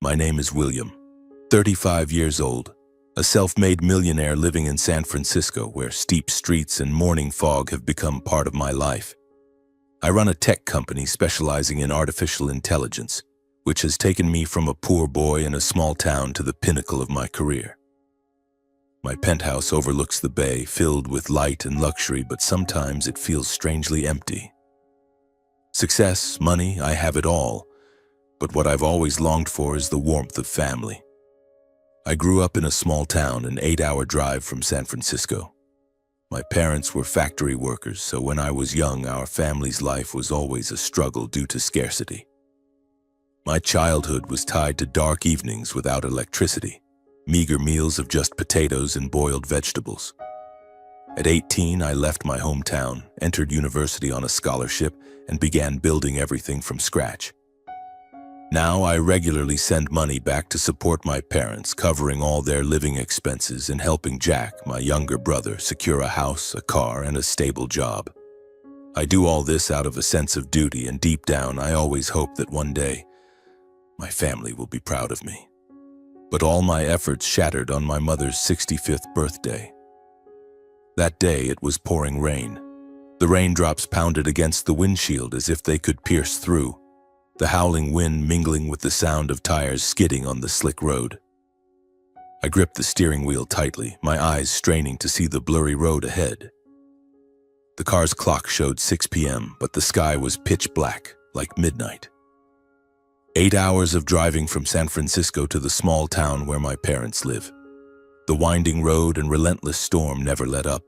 My name is William, 35 years old, a self-made millionaire living in San Francisco where steep streets and morning fog have become part of my life. I run a tech company specializing in artificial intelligence, which has taken me from a poor boy in a small town to the pinnacle of my career. My penthouse overlooks the bay, filled with light and luxury, but sometimes it feels strangely empty. Success, money, I have it all, but what I've always longed for is the warmth of family. I grew up in a small town, an 8-hour drive from San Francisco. My parents were factory workers, so when I was young, our family's life was always a struggle due to scarcity. My childhood was tied to dark evenings without electricity, meager meals of just potatoes and boiled vegetables. At 18, I left my hometown, entered university on a scholarship, and began building everything from scratch. Now I regularly send money back to support my parents, covering all their living expenses and helping Jack, my younger brother, secure a house, a car, and a stable job. I do all this out of a sense of duty, and deep down I always hope that one day my family will be proud of me. But all my efforts shattered on my mother's 65th birthday. That day it was pouring rain. The raindrops pounded against the windshield as if they could pierce through, the howling wind mingling with the sound of tires skidding on the slick road. I gripped the steering wheel tightly, my eyes straining to see the blurry road ahead. The car's clock showed 6 p.m., but the sky was pitch black, like midnight. 8 hours of driving from San Francisco to the small town where my parents live. The winding road and relentless storm never let up.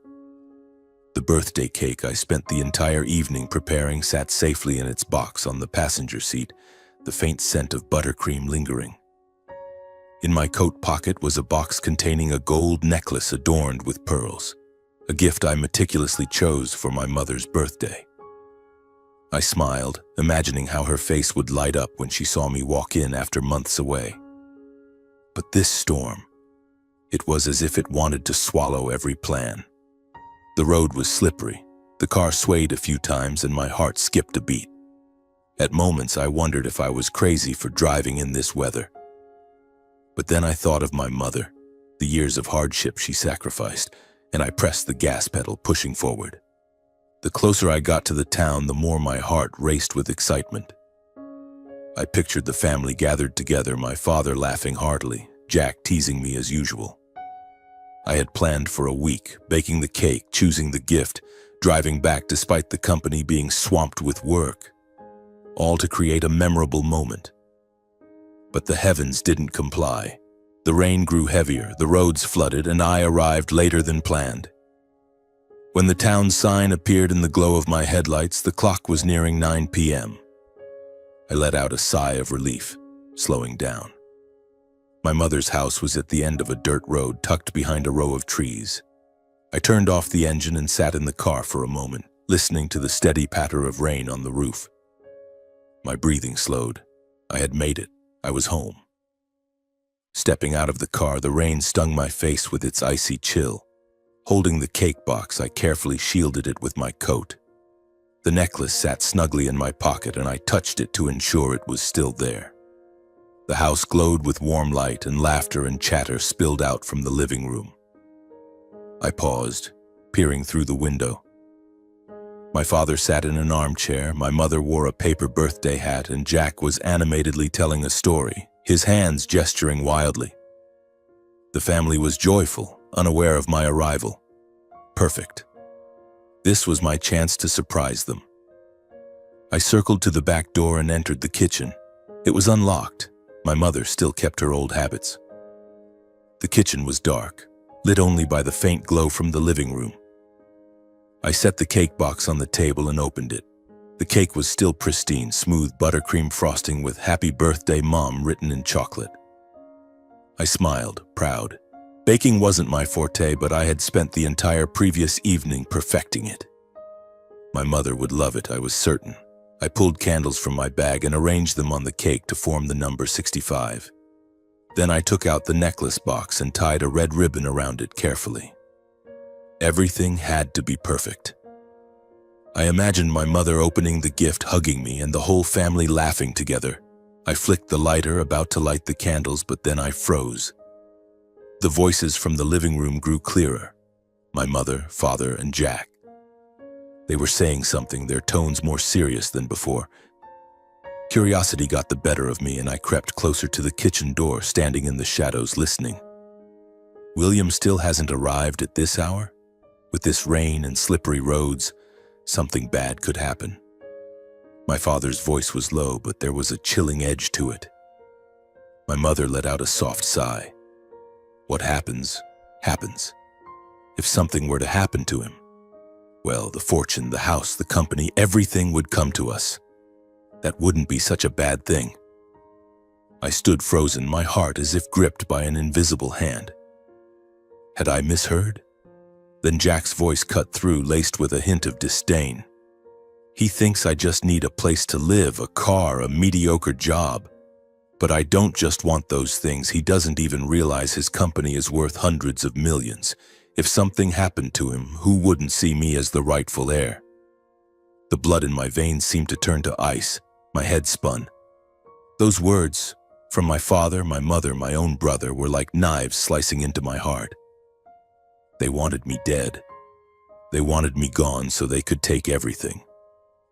The birthday cake I spent the entire evening preparing sat safely in its box on the passenger seat, the faint scent of buttercream lingering. In my coat pocket was a box containing a gold necklace adorned with pearls, a gift I meticulously chose for my mother's birthday. I smiled, imagining how her face would light up when she saw me walk in after months away. But this storm, it was as if it wanted to swallow every plan. The road was slippery, the car swayed a few times, and my heart skipped a beat. At moments I wondered if I was crazy for driving in this weather. But then I thought of my mother, the years of hardship she sacrificed, and I pressed the gas pedal, pushing forward. The closer I got to the town, the more my heart raced with excitement. I pictured the family gathered together, my father laughing heartily, Jack teasing me as usual. I had planned for a week, baking the cake, choosing the gift, driving back despite the company being swamped with work, all to create a memorable moment. But the heavens didn't comply. The rain grew heavier, the roads flooded, and I arrived later than planned. When the town sign appeared in the glow of my headlights, the clock was nearing 9 p.m. I let out a sigh of relief, slowing down. My mother's house was at the end of a dirt road tucked behind a row of trees. I turned off the engine and sat in the car for a moment, listening to the steady patter of rain on the roof. My breathing slowed. I had made it. I was home. Stepping out of the car, the rain stung my face with its icy chill. Holding the cake box, I carefully shielded it with my coat. The necklace sat snugly in my pocket, and I touched it to ensure it was still there. The house glowed with warm light, and laughter and chatter spilled out from the living room. I paused, peering through the window. My father sat in an armchair, my mother wore a paper birthday hat, and Jack was animatedly telling a story, his hands gesturing wildly. The family was joyful, unaware of my arrival. Perfect. This was my chance to surprise them. I circled to the back door and entered the kitchen. It was unlocked. My mother still kept her old habits. The kitchen was dark, lit only by the faint glow from the living room. I set the cake box on the table and opened it. The cake was still pristine, smooth buttercream frosting with "Happy Birthday, Mom" written in chocolate. I smiled, proud. Baking wasn't my forte, but I had spent the entire previous evening perfecting it. My mother would love it, I was certain. I pulled candles from my bag and arranged them on the cake to form the number 65. Then I took out the necklace box and tied a red ribbon around it carefully. Everything had to be perfect. I imagined my mother opening the gift, hugging me, and the whole family laughing together. I flicked the lighter, about to light the candles, but then I froze. The voices from the living room grew clearer. My mother, father, and Jack. They were saying something, their tones more serious than before. Curiosity got the better of me, and I crept closer to the kitchen door, standing in the shadows, listening. William still hasn't arrived at this hour? With this rain and slippery roads, something bad could happen. My father's voice was low, but there was a chilling edge to it. My mother let out a soft sigh. What happens, happens. If something were to happen to him, well, the fortune, the house, the company, everything would come to us. That wouldn't be such a bad thing. I stood frozen, my heart as if gripped by an invisible hand. Had I misheard? Then Jack's voice cut through, laced with a hint of disdain. He thinks I just need a place to live, a car, a mediocre job. But I don't just want those things. He doesn't even realize his company is worth hundreds of millions. If something happened to him, who wouldn't see me as the rightful heir? The blood in my veins seemed to turn to ice. My head spun. Those words, from my father, my mother, my own brother, were like knives slicing into my heart. They wanted me dead. They wanted me gone so they could take everything.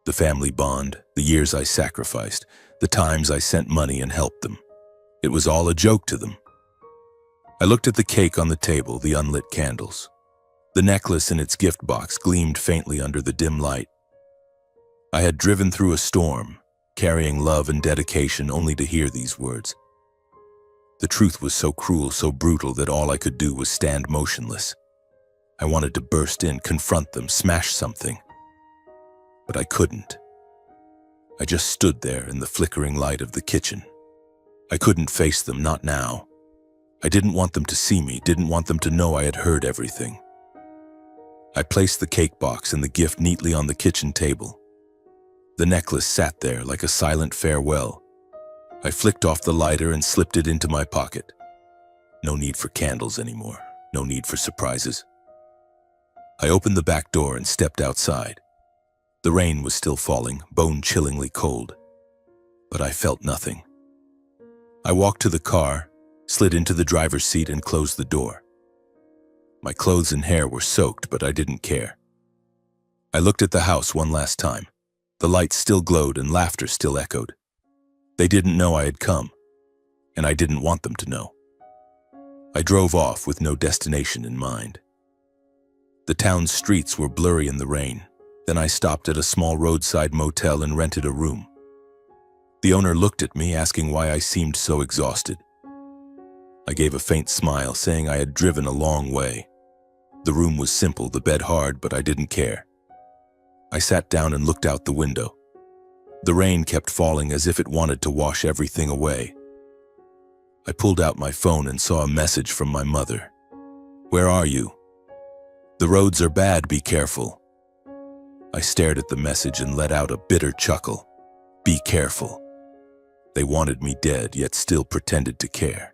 The family bond, the years I sacrificed, the times I sent money and helped them. It was all a joke to them. I looked at the cake on the table, the unlit candles. The necklace in its gift box gleamed faintly under the dim light. I had driven through a storm, carrying love and dedication, only to hear these words. The truth was so cruel, so brutal, that all I could do was stand motionless. I wanted to burst in, confront them, smash something. But I couldn't. I just stood there in the flickering light of the kitchen. I couldn't face them, not now. I didn't want them to see me, didn't want them to know I had heard everything. I placed the cake box and the gift neatly on the kitchen table. The necklace sat there like a silent farewell. I flicked off the lighter and slipped it into my pocket. No need for candles anymore, no need for surprises. I opened the back door and stepped outside. The rain was still falling, bone-chillingly cold. But I felt nothing. I walked to the car, slid into the driver's seat and closed the door. My clothes and hair were soaked, but I didn't care. I looked at the house one last time. The lights still glowed and laughter still echoed. They didn't know I had come, and I didn't want them to know. I drove off with no destination in mind. The town's streets were blurry in the rain. Then I stopped at a small roadside motel and rented a room. The owner looked at me, asking why I seemed so exhausted. I gave a faint smile, saying I had driven a long way. The room was simple, the bed hard, but I didn't care. I sat down and looked out the window. The rain kept falling as if it wanted to wash everything away. I pulled out my phone and saw a message from my mother. "Where are you? The roads are bad, be careful." I stared at the message and let out a bitter chuckle. Be careful. They wanted me dead, yet still pretended to care.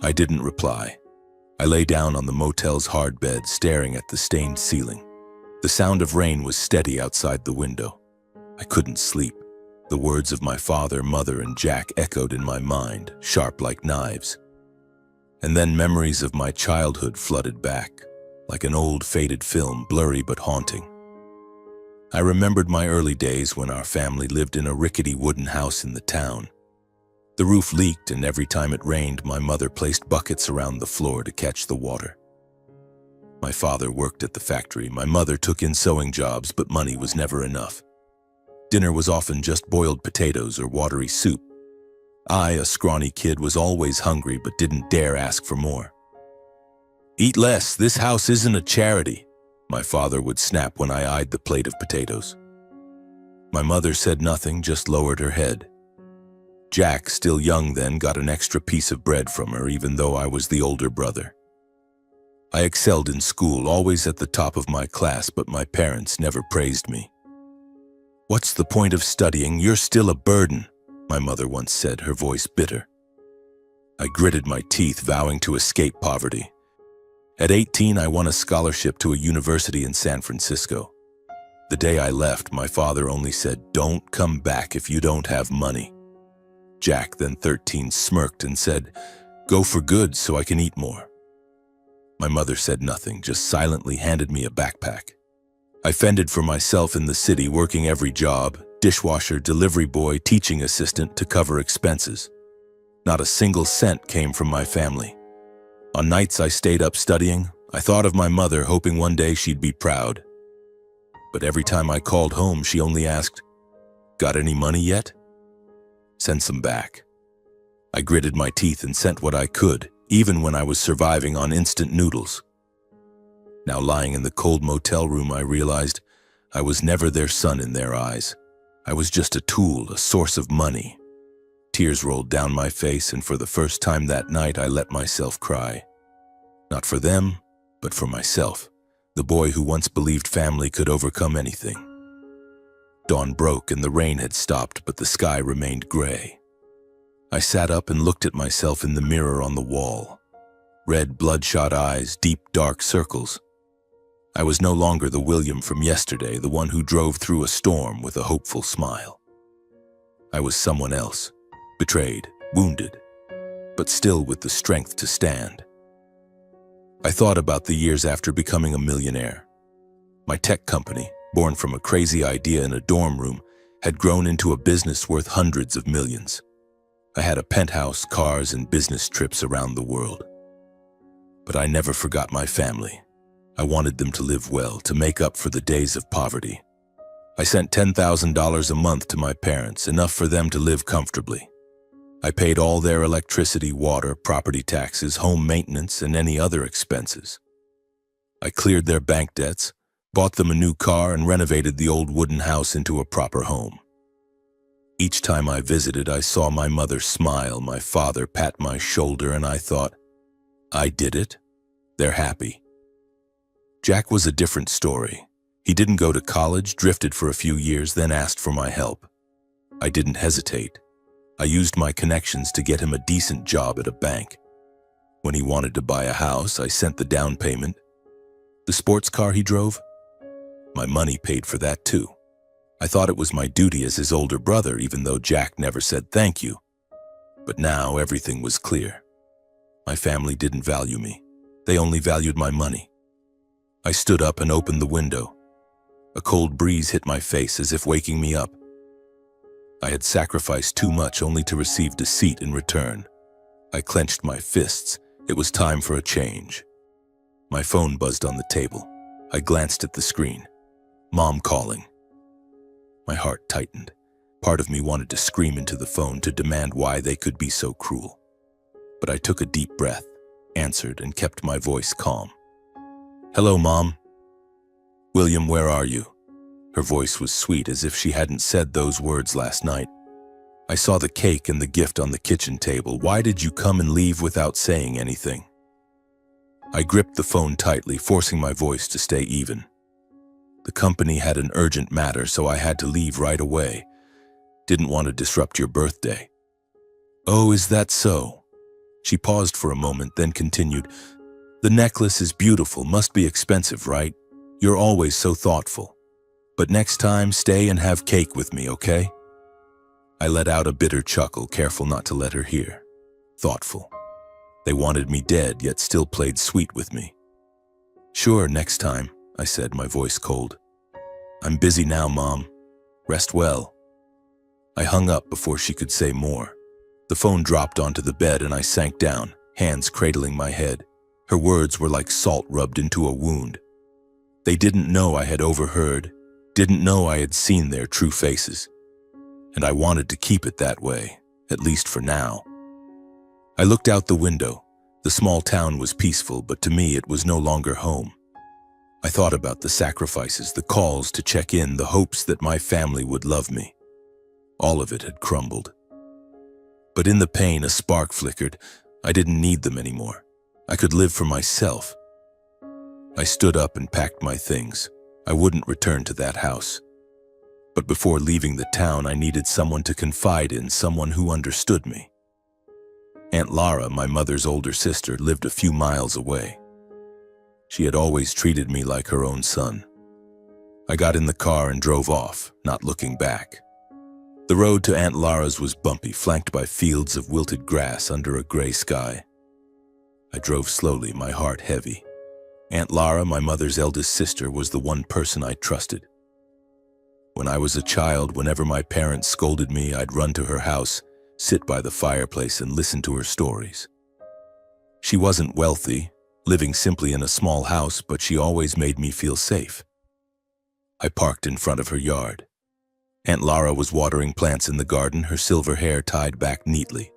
I didn't reply. I lay down on the motel's hard bed, staring at the stained ceiling. The sound of rain was steady outside the window. I couldn't sleep. The words of my father, mother, and Jack echoed in my mind, sharp like knives. And then memories of my childhood flooded back, like an old faded film, blurry but haunting. I remembered my early days when our family lived in a rickety wooden house in the town. The roof leaked, and every time it rained, my mother placed buckets around the floor to catch the water. My father worked at the factory. My mother took in sewing jobs, but money was never enough. Dinner was often just boiled potatoes or watery soup. I, a scrawny kid, was always hungry but didn't dare ask for more. "Eat less, this house isn't a charity," my father would snap when I eyed the plate of potatoes. My mother said nothing, just lowered her head. Jack, still young then, got an extra piece of bread from her, even though I was the older brother. I excelled in school, always at the top of my class, but my parents never praised me. "What's the point of studying? You're still a burden," my mother once said, her voice bitter. I gritted my teeth, vowing to escape poverty. At 18, I won a scholarship to a university in San Francisco. The day I left, my father only said, "Don't come back if you don't have money." Jack, then 13, smirked and said, "Go for good so I can eat more." My mother said nothing, just silently handed me a backpack. I fended for myself in the city, working every job, dishwasher, delivery boy, teaching assistant, to cover expenses. Not a single cent came from my family. On nights I stayed up studying, I thought of my mother, hoping one day she'd be proud. But every time I called home, she only asked, "Got any money yet?" "Send some back." I gritted my teeth and sent what I could, even when I was surviving on instant noodles. Now lying in the cold motel room, I realized I was never their son in their eyes. I was just a tool, a source of money. Tears rolled down my face, and for the first time that night, I let myself cry. Not for them, but for myself, the boy who once believed family could overcome anything. Dawn broke and the rain had stopped, but the sky remained gray. I sat up and looked at myself in the mirror on the wall. Red, bloodshot eyes, deep, dark circles. I was no longer the William from yesterday, the one who drove through a storm with a hopeful smile. I was someone else, betrayed, wounded, but still with the strength to stand. I thought about the years after becoming a millionaire. My tech company, born from a crazy idea in a dorm room, had grown into a business worth hundreds of millions. I had a penthouse, cars, and business trips around the world. But I never forgot my family. I wanted them to live well, to make up for the days of poverty. I sent $10,000 a month to my parents, enough for them to live comfortably. I paid all their electricity, water, property taxes, home maintenance, and any other expenses. I cleared their bank debts, bought them a new car, and renovated the old wooden house into a proper home. Each time I visited, I saw my mother smile, my father pat my shoulder, and I thought, I did it. They're happy. Jack was a different story. He didn't go to college, drifted for a few years, then asked for my help. I didn't hesitate. I used my connections to get him a decent job at a bank. When he wanted to buy a house, I sent the down payment. The sports car he drove? My money paid for that too. I thought it was my duty as his older brother, even though Jack never said thank you. But now everything was clear. My family didn't value me. They only valued my money. I stood up and opened the window. A cold breeze hit my face as if waking me up. I had sacrificed too much only to receive deceit in return. I clenched my fists. It was time for a change. My phone buzzed on the table. I glanced at the screen. Mom calling. My heart tightened. Part of me wanted to scream into the phone to demand why they could be so cruel. But I took a deep breath, answered, and kept my voice calm. "Hello, Mom." "William, where are you?" Her voice was sweet, as if she hadn't said those words last night. "I saw the cake and the gift on the kitchen table. Why did you come and leave without saying anything?" I gripped the phone tightly, forcing my voice to stay even. "The company had an urgent matter, so I had to leave right away. Didn't want to disrupt your birthday." "Oh, is that so?" She paused for a moment, then continued, "The necklace is beautiful, must be expensive, right? You're always so thoughtful. But next time, stay and have cake with me, okay?" I let out a bitter chuckle, careful not to let her hear. Thoughtful. They wanted me dead, yet still played sweet with me. "Sure, next time," I said, my voice cold. "I'm busy now, Mom. Rest well." I hung up before she could say more. The phone dropped onto the bed and I sank down, hands cradling my head. Her words were like salt rubbed into a wound. They didn't know I had overheard, didn't know I had seen their true faces. And I wanted to keep it that way, at least for now. I looked out the window. The small town was peaceful, but to me it was no longer home. I thought about the sacrifices, the calls to check in, the hopes that my family would love me. All of it had crumbled. But in the pain, a spark flickered. I didn't need them anymore. I could live for myself. I stood up and packed my things. I wouldn't return to that house. But before leaving the town, I needed someone to confide in, someone who understood me. Aunt Lara, my mother's older sister, lived a few miles away. She had always treated me like her own son. I got in the car and drove off, not looking back. The road to Aunt Lara's was bumpy, flanked by fields of wilted grass under a gray sky. I drove slowly, my heart heavy. Aunt Lara, my mother's eldest sister, was the one person I trusted. When I was a child, whenever my parents scolded me, I'd run to her house, sit by the fireplace, and listen to her stories. She wasn't wealthy, living simply in a small house, but she always made me feel safe. I parked in front of her yard. Aunt Lara was watering plants in the garden, her silver hair tied back neatly.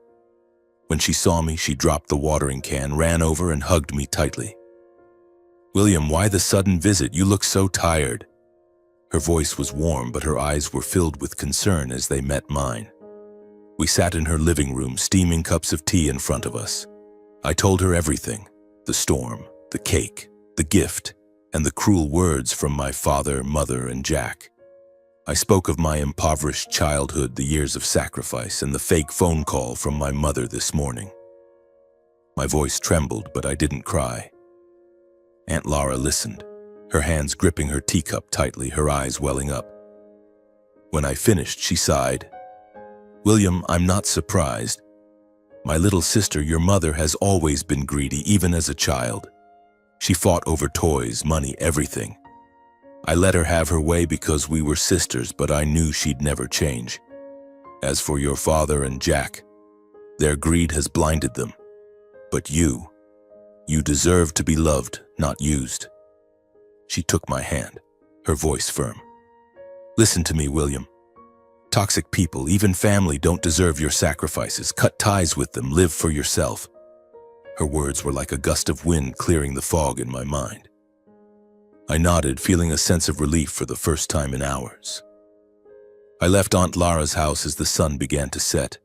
When she saw me, she dropped the watering can, ran over, and hugged me tightly. "William, why the sudden visit? You look so tired." Her voice was warm, but her eyes were filled with concern as they met mine. We sat in her living room, steaming cups of tea in front of us. I told her everything: the storm, the cake, the gift, and the cruel words from my father, mother, and Jack. I spoke of my impoverished childhood, the years of sacrifice, and the fake phone call from my mother this morning. My voice trembled, but I didn't cry. Aunt Lara listened, her hands gripping her teacup tightly, her eyes welling up. When I finished, she sighed. "William, I'm not surprised. My little sister, your mother, has always been greedy, even as a child. She fought over toys, money, everything. I let her have her way because we were sisters, but I knew she'd never change. As for your father and Jack, their greed has blinded them. But you deserve to be loved, not used." She took my hand, her voice firm. "Listen to me, William. Toxic people, even family, don't deserve your sacrifices. Cut ties with them, live for yourself." Her words were like a gust of wind clearing the fog in my mind. I nodded, feeling a sense of relief for the first time in hours. I left Aunt Lara's house as the sun began to set.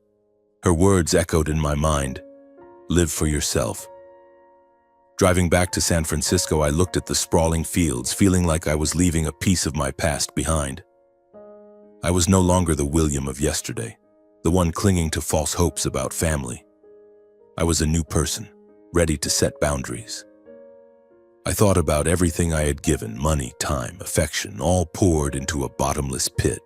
Her words echoed in my mind: "Live for yourself." Driving back to San Francisco, I looked at the sprawling fields, feeling like I was leaving a piece of my past behind. I was no longer the William of yesterday, the one clinging to false hopes about family. I was a new person, ready to set boundaries. I thought about everything I had given: money, time, affection, all poured into a bottomless pit.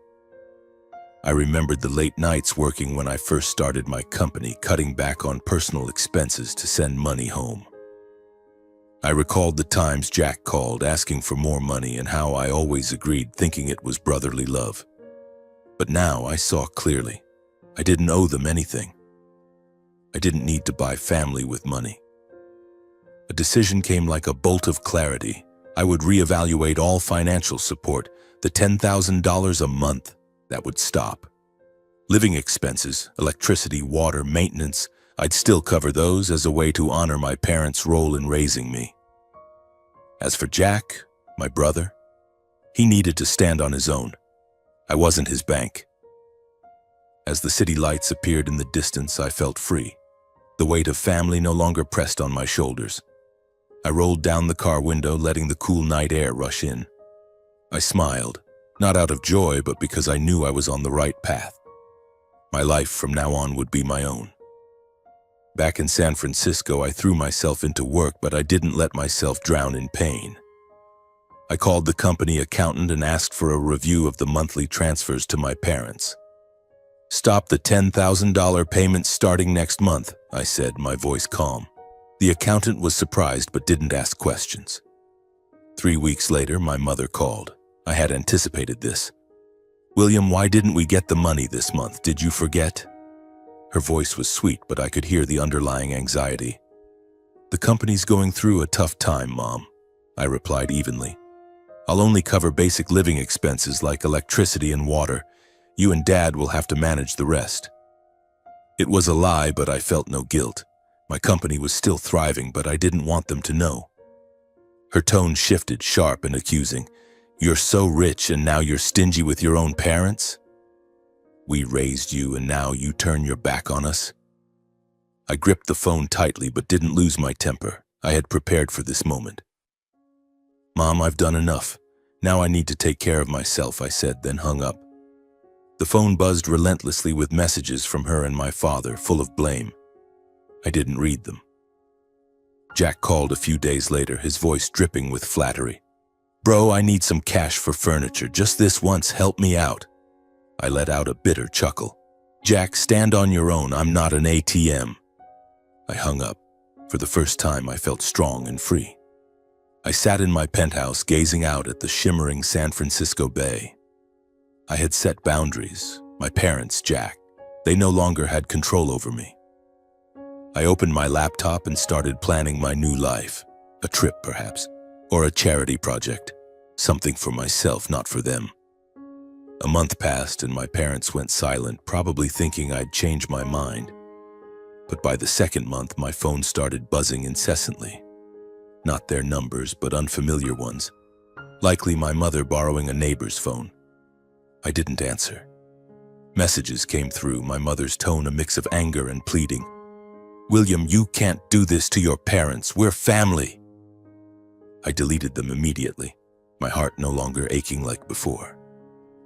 I remembered the late nights working when I first started my company, cutting back on personal expenses to send money home. I recalled the times Jack called, asking for more money, and how I always agreed, thinking it was brotherly love. But now I saw clearly. I didn't owe them anything. I didn't need to buy family with money. A decision came like a bolt of clarity. I would reevaluate all financial support. The $10,000 a month, that would stop. Living expenses, electricity, water, maintenance, I'd still cover those as a way to honor my parents' role in raising me. As for Jack, my brother, he needed to stand on his own. I wasn't his bank. As the city lights appeared in the distance, I felt free. The weight of family no longer pressed on my shoulders. I rolled down the car window, letting the cool night air rush in. I smiled, not out of joy, but because I knew I was on the right path. My life from now on would be my own. Back in San Francisco, I threw myself into work, but I didn't let myself drown in pain. I called the company accountant and asked for a review of the monthly transfers to my parents. "Stop the $10,000 payments starting next month," I said, my voice calm. The accountant was surprised but didn't ask questions. 3 weeks later, my mother called. I had anticipated this. "William, why didn't we get the money this month? Did you forget?" Her voice was sweet, but I could hear the underlying anxiety. "The company's going through a tough time, Mom," I replied evenly. "I'll only cover basic living expenses like electricity and water. You and Dad will have to manage the rest." It was a lie, but I felt no guilt. My company was still thriving, but I didn't want them to know. Her tone shifted, sharp and accusing. "You're so rich and now you're stingy with your own parents? We raised you and now you turn your back on us?" I gripped the phone tightly but didn't lose my temper. I had prepared for this moment. "Mom, I've done enough. Now I need to take care of myself," I said, then hung up. The phone buzzed relentlessly with messages from her and my father, full of blame. I didn't read them. Jack called a few days later, his voice dripping with flattery. "Bro, I need some cash for furniture. Just this once, help me out." I let out a bitter chuckle. "Jack, stand on your own. I'm not an ATM." I hung up. For the first time, I felt strong and free. I sat in my penthouse gazing out at the shimmering San Francisco Bay. I had set boundaries. My parents, Jack, they no longer had control over me. I opened my laptop and started planning my new life. A trip, perhaps, or a charity project. Something for myself, not for them. A month passed and my parents went silent, probably thinking I'd changed my mind. But by the second month, my phone started buzzing incessantly. Not their numbers, but unfamiliar ones. Likely my mother borrowing a neighbor's phone. I didn't answer. Messages came through, my mother's tone a mix of anger and pleading. "William, you can't do this to your parents. We're family." I deleted them immediately, my heart no longer aching like before.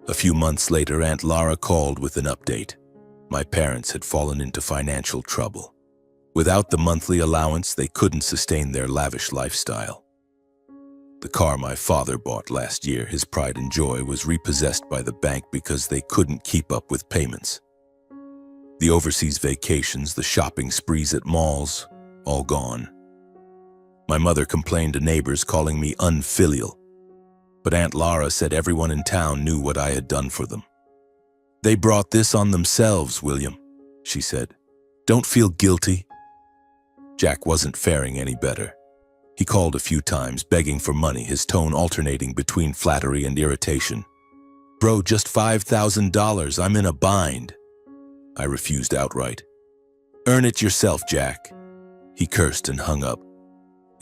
A few months later, Aunt Lara called with an update. My parents had fallen into financial trouble. Without the monthly allowance, they couldn't sustain their lavish lifestyle. The car my father bought last year, his pride and joy, was repossessed by the bank because they couldn't keep up with payments. The overseas vacations, the shopping sprees at malls, all gone. My mother complained to neighbors, calling me unfilial. But Aunt Lara said everyone in town knew what I had done for them. "They brought this on themselves, William," she said. "Don't feel guilty." Jack wasn't faring any better. He called a few times, begging for money, his tone alternating between flattery and irritation. "Bro, just $5,000. I'm in a bind." I refused outright. "Earn it yourself, Jack." He cursed and hung up.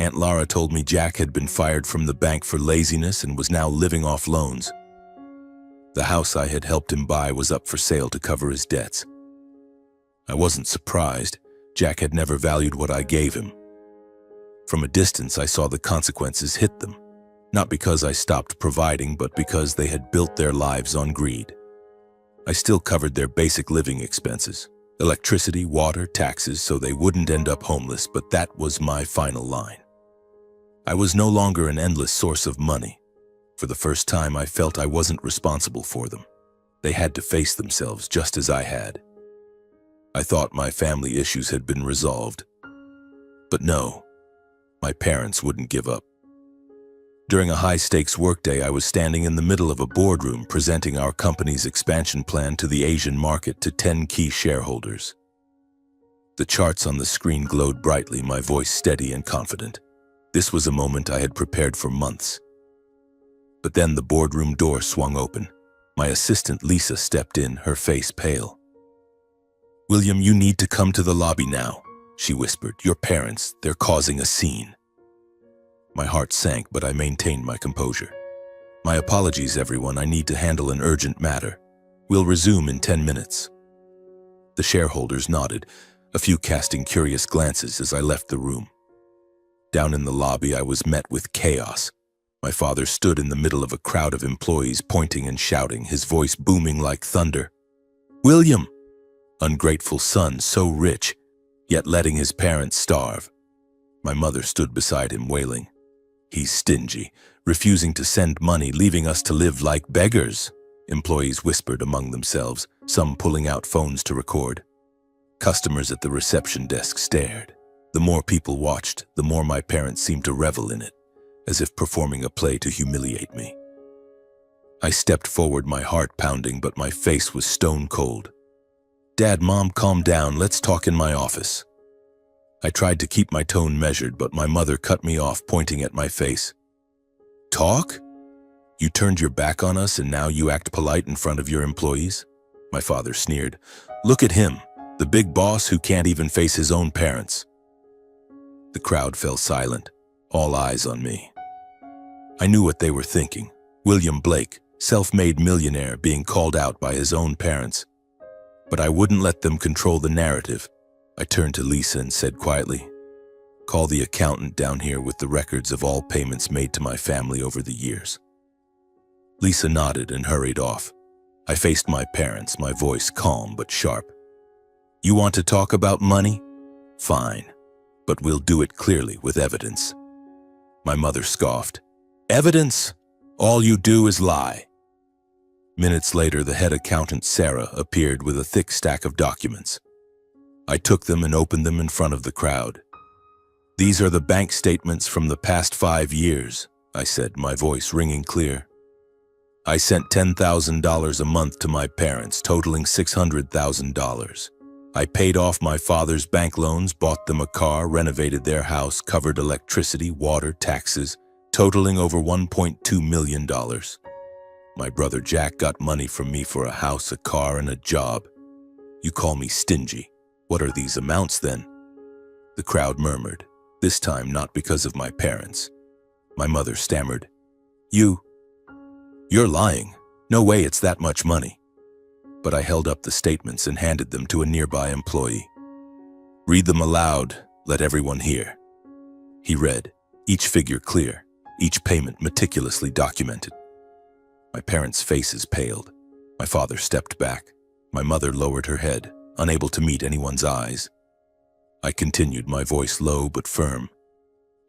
Aunt Lara told me Jack had been fired from the bank for laziness and was now living off loans. The house I had helped him buy was up for sale to cover his debts. I wasn't surprised. Jack had never valued what I gave him. From a distance, I saw the consequences hit them, not because I stopped providing, but because they had built their lives on greed. I still covered their basic living expenses, electricity, water, taxes, so they wouldn't end up homeless, but that was my final line. I was no longer an endless source of money. For the first time, I felt I wasn't responsible for them. They had to face themselves just as I had. I thought my family issues had been resolved. But no, my parents wouldn't give up. During a high-stakes workday, I was standing in the middle of a boardroom presenting our company's expansion plan to the Asian market to 10 key shareholders. The charts on the screen glowed brightly, my voice steady and confident. This was a moment I had prepared for months. But then the boardroom door swung open. My assistant Lisa stepped in, her face pale. "William, you need to come to the lobby now," she whispered. "Your parents, they're causing a scene." My heart sank, but I maintained my composure. "My apologies, everyone. I need to handle an urgent matter. We'll resume in 10 minutes. The shareholders nodded, a few casting curious glances as I left the room. Down in the lobby, I was met with chaos. My father stood in the middle of a crowd of employees, pointing and shouting, his voice booming like thunder. "William! Ungrateful son, so rich, yet letting his parents starve." My mother stood beside him, wailing. "He's stingy, refusing to send money, leaving us to live like beggars," employees whispered among themselves, some pulling out phones to record. Customers at the reception desk stared. The more people watched, the more my parents seemed to revel in it, as if performing a play to humiliate me. I stepped forward, my heart pounding, but my face was stone cold. "Dad, Mom, calm down. Let's talk in my office." I tried to keep my tone measured, but my mother cut me off, pointing at my face. "Talk? You turned your back on us and now you act polite in front of your employees?" My father sneered. "Look at him, the big boss who can't even face his own parents." The crowd fell silent, all eyes on me. I knew what they were thinking. William Blake, self-made millionaire, being called out by his own parents. But I wouldn't let them control the narrative. I turned to Lisa and said quietly, "Call the accountant down here with the records of all payments made to my family over the years." Lisa nodded and hurried off. I faced my parents, my voice calm but sharp. "You want to talk about money? Fine, but we'll do it clearly with evidence." My mother scoffed. "Evidence? All you do is lie." Minutes later, the head accountant, Sarah, appeared with a thick stack of documents. I took them and opened them in front of the crowd. "These are the bank statements from the past 5 years," I said, my voice ringing clear. "I sent $10,000 a month to my parents, totaling $600,000. I paid off my father's bank loans, bought them a car, renovated their house, covered electricity, water, taxes, totaling over $1.2 million. My brother Jack got money from me for a house, a car, and a job. You call me stingy. What are these amounts then?" The crowd murmured, this time not because of my parents. My mother stammered, You're lying. No way it's that much money." But I held up the statements and handed them to a nearby employee. "Read them aloud, let everyone hear." He read, each figure clear, each payment meticulously documented. My parents' faces paled. My father stepped back. My mother lowered her head, unable to meet anyone's eyes. I continued, my voice low but firm.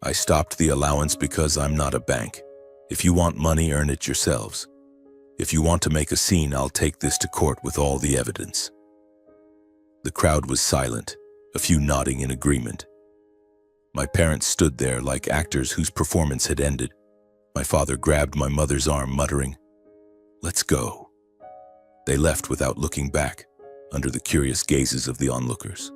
"I stopped the allowance because I'm not a bank. If you want money, earn it yourselves. If you want to make a scene, I'll take this to court with all the evidence." The crowd was silent, a few nodding in agreement. My parents stood there like actors whose performance had ended. My father grabbed my mother's arm, muttering, "Let's go." They left without looking back, under the curious gazes of the onlookers.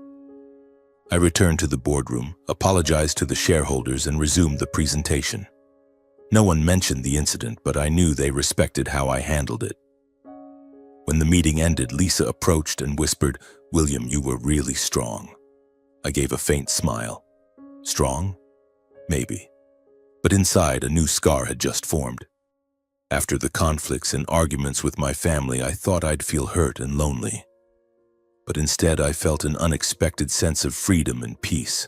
I returned to the boardroom, apologized to the shareholders, and resumed the presentation. No one mentioned the incident, but I knew they respected how I handled it. When the meeting ended, Lisa approached and whispered, "William, you were really strong." I gave a faint smile. Strong? Maybe. But inside, a new scar had just formed. After the conflicts and arguments with my family, I thought I'd feel hurt and lonely. But instead, I felt an unexpected sense of freedom and peace.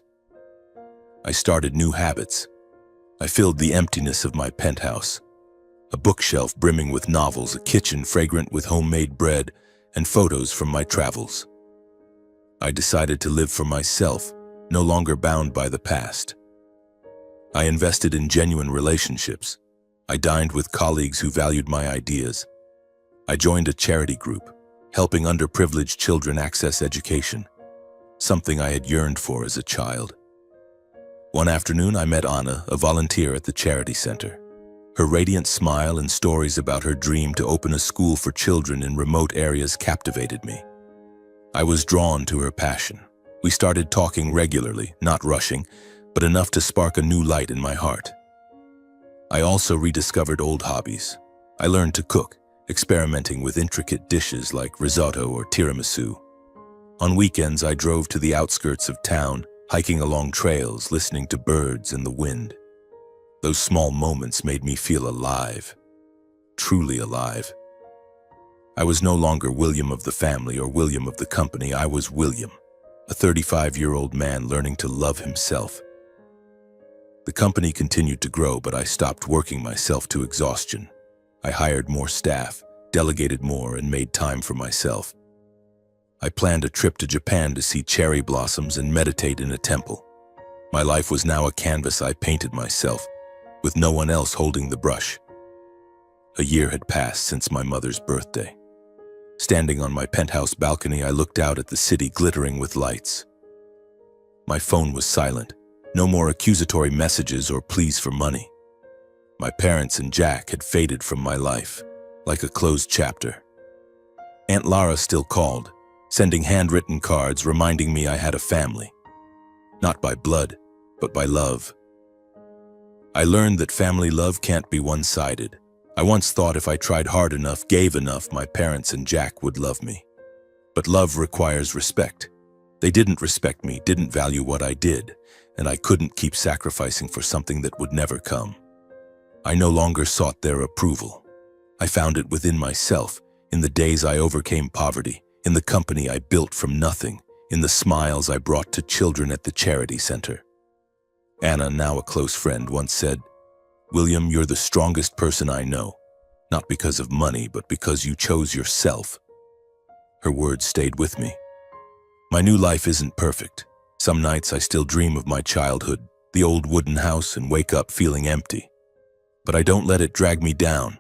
I started new habits. I filled the emptiness of my penthouse. A bookshelf brimming with novels, a kitchen fragrant with homemade bread, and photos from my travels. I decided to live for myself, no longer bound by the past. I invested in genuine relationships. I dined with colleagues who valued my ideas. I joined a charity group, helping underprivileged children access education, something I had yearned for as a child. One afternoon, I met Anna, a volunteer at the charity center. Her radiant smile and stories about her dream to open a school for children in remote areas captivated me. I was drawn to her passion. We started talking regularly, not rushing, but enough to spark a new light in my heart. I also rediscovered old hobbies. I learned to cook, experimenting with intricate dishes like risotto or tiramisu. On weekends, I drove to the outskirts of town, hiking along trails, listening to birds and the wind. Those small moments made me feel alive, truly alive. I was no longer William of the family or William of the company. I was William, a 35-year-old man learning to love himself. The company continued to grow, but I stopped working myself to exhaustion. I hired more staff, delegated more, and made time for myself. I planned a trip to Japan to see cherry blossoms and meditate in a temple. My life was now a canvas I painted myself, with no one else holding the brush. A year had passed since my mother's birthday. Standing on my penthouse balcony, I looked out at the city glittering with lights. My phone was silent. No more accusatory messages or pleas for money. My parents and Jack had faded from my life, like a closed chapter. Aunt Lara still called, sending handwritten cards reminding me I had a family. Not by blood, but by love. I learned that family love can't be one-sided. I once thought if I tried hard enough, gave enough, my parents and Jack would love me. But love requires respect. They didn't respect me, didn't value what I did, and I couldn't keep sacrificing for something that would never come. I no longer sought their approval. I found it within myself, in the days I overcame poverty, in the company I built from nothing, in the smiles I brought to children at the charity center. Anna, now a close friend, once said, "William, you're the strongest person I know, not because of money, but because you chose yourself." Her words stayed with me. My new life isn't perfect. Some nights I still dream of my childhood, the old wooden house, and wake up feeling empty. But I don't let it drag me down.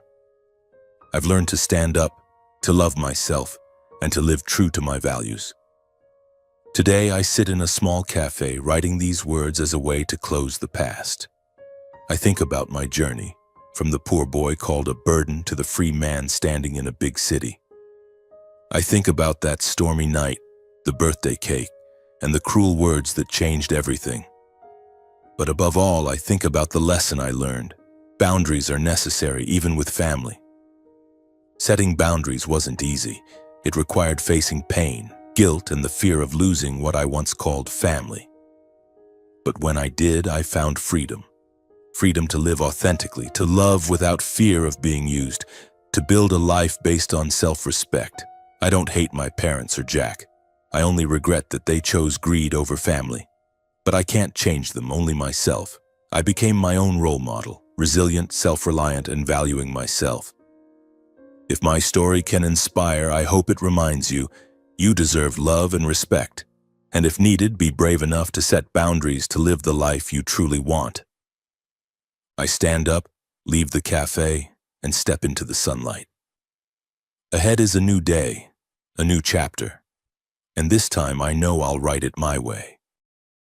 I've learned to stand up, to love myself, and to live true to my values. Today, I sit in a small cafe writing these words as a way to close the past. I think about my journey, from the poor boy called a burden to the free man standing in a big city. I think about that stormy night, the birthday cake, and the cruel words that changed everything. But above all, I think about the lesson I learned. Boundaries are necessary, even with family. Setting boundaries wasn't easy. It required facing pain, guilt, and the fear of losing what I once called family. But when I did, I found freedom. Freedom to live authentically, to love without fear of being used, to build a life based on self-respect. I don't hate my parents or Jack. I only regret that they chose greed over family. But I can't change them, only myself. I became my own role model, resilient, self-reliant, and valuing myself. If my story can inspire, I hope it reminds you, you deserve love and respect. And if needed, be brave enough to set boundaries to live the life you truly want. I stand up, leave the cafe, and step into the sunlight. Ahead is a new day, a new chapter. And this time I know I'll write it my way.